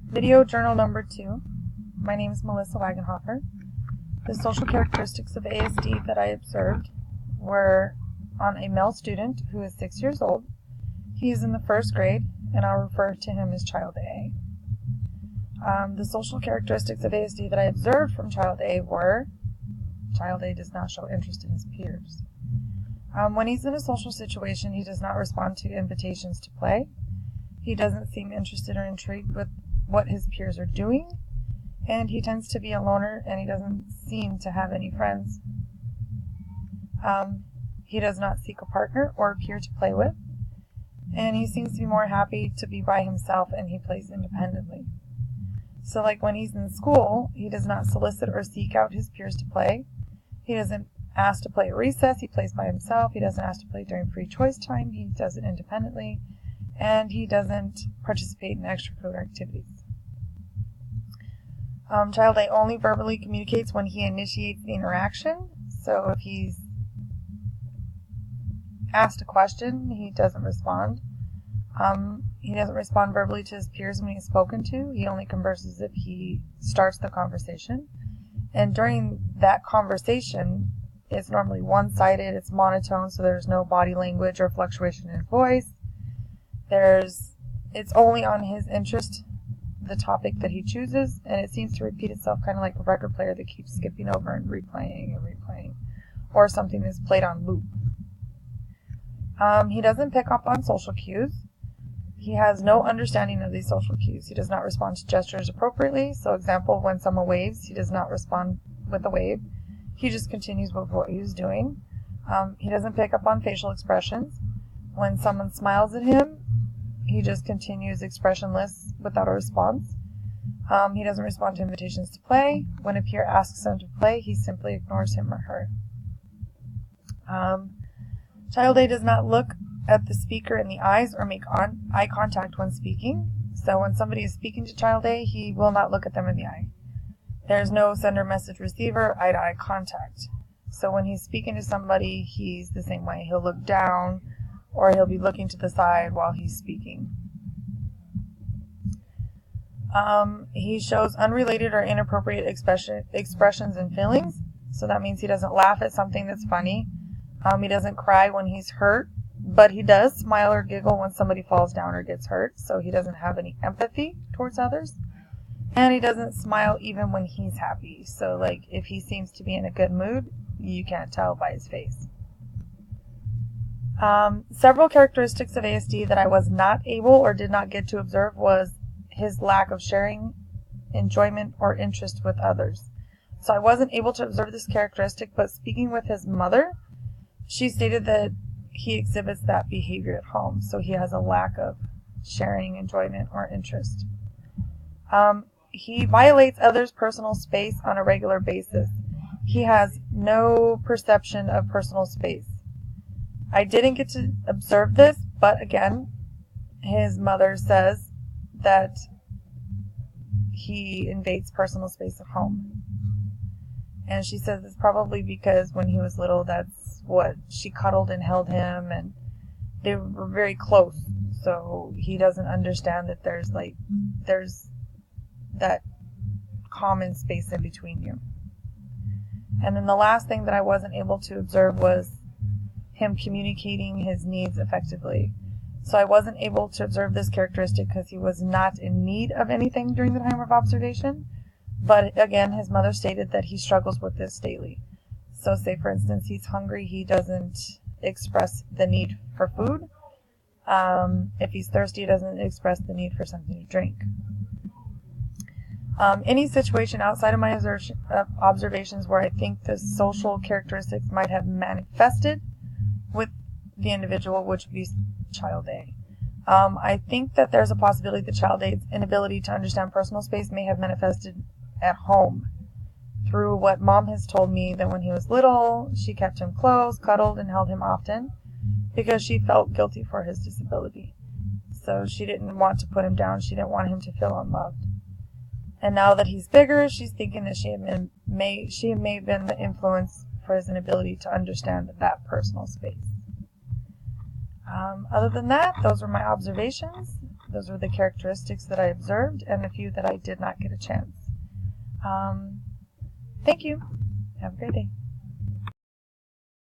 Video journal number 2. My name is Melissa Wagenhofer. The social characteristics of ASD that I observed were on a male student who is 6 years old. He is in the 1st grade, and I'll refer to him as Child A. The social characteristics of ASD that I observed from Child A were: Child A does not show interest in his peers. When he's in a social situation, he does not respond to invitations to play. He doesn't seem interested or intrigued with what his peers are doing, and he tends to be a loner, and he doesn't seem to have any friends. He does not seek a partner or a peer to play with, and he seems to be more happy to be by himself, and he plays independently. So like when he's in school, he does not solicit or seek out his peers to play. He doesn't ask to play at recess, he plays by himself. He doesn't ask to play during free choice time, he does it independently. And he doesn't participate in extracurricular activities. Child A only verbally communicates when he initiates the interaction. So if he's asked a question, he doesn't respond. He doesn't respond verbally to his peers when he's spoken to. He only converses if he starts the conversation. And during that conversation, it's normally one-sided, it's monotone, so there's no body language or fluctuation in his voice. It's only on his interest, the topic that he chooses, and it seems to repeat itself kind of like a record player that keeps skipping over and replaying, or something that's played on loop. He doesn't pick up on social cues. He has no understanding of these social cues. He does not respond to gestures appropriately. So example, when someone waves, he does not respond with a wave. He just continues with what he's doing. He doesn't pick up on facial expressions. When someone smiles at him, he just continues expressionless without a response. He doesn't respond to invitations to play. When a peer asks him to play, he simply ignores him or her. Child A does not look at the speaker in the eyes or make eye contact when speaking. So when somebody is speaking to Child A, he will not look at them in the eye. There's no sender, message, receiver, eye-to-eye contact. So when he's speaking to somebody, he's the same way. He'll look down, or he'll be looking to the side while he's speaking. He shows unrelated or inappropriate expressions and feelings. So that means he doesn't laugh at something that's funny. He doesn't cry when he's hurt, but he does smile or giggle when somebody falls down or gets hurt. So he doesn't have any empathy towards others. And he doesn't smile even when he's happy. So like if he seems to be in a good mood, you can't tell by his face. Several characteristics of ASD that I was not able or did not get to observe was his lack of sharing, enjoyment, or interest with others. So I wasn't able to observe this characteristic, but speaking with his mother, she stated that he exhibits that behavior at home. So he has a lack of sharing, enjoyment, or interest. He violates others' personal space on a regular basis. He has no perception of personal space. I didn't get to observe this, but again, his mother says that he invades personal space at home. And she says it's probably because when he was little, that's what she cuddled and held him, and they were very close. So he doesn't understand that there's that common space in between you. And then the last thing that I wasn't able to observe was him communicating his needs effectively. So I wasn't able to observe this characteristic because he was not in need of anything during the time of observation. But again, his mother stated that he struggles with this daily. So say for instance, he's hungry, he doesn't express the need for food. If he's thirsty, he doesn't express the need for something to drink. Any situation outside of my observations where I think the social characteristics might have manifested with the individual, which would be Child A. I think that there's a possibility that Child A's inability to understand personal space may have manifested at home through what Mom has told me, that when he was little, she kept him close, cuddled, and held him often because she felt guilty for his disability. So she didn't want to put him down. She didn't want him to feel unloved. And now that he's bigger, she's thinking that she may have been the influence for his inability to understand that personal space. Other than that, those were my observations. Those were the characteristics that I observed and a few that I did not get a chance. Thank you. Have a great day.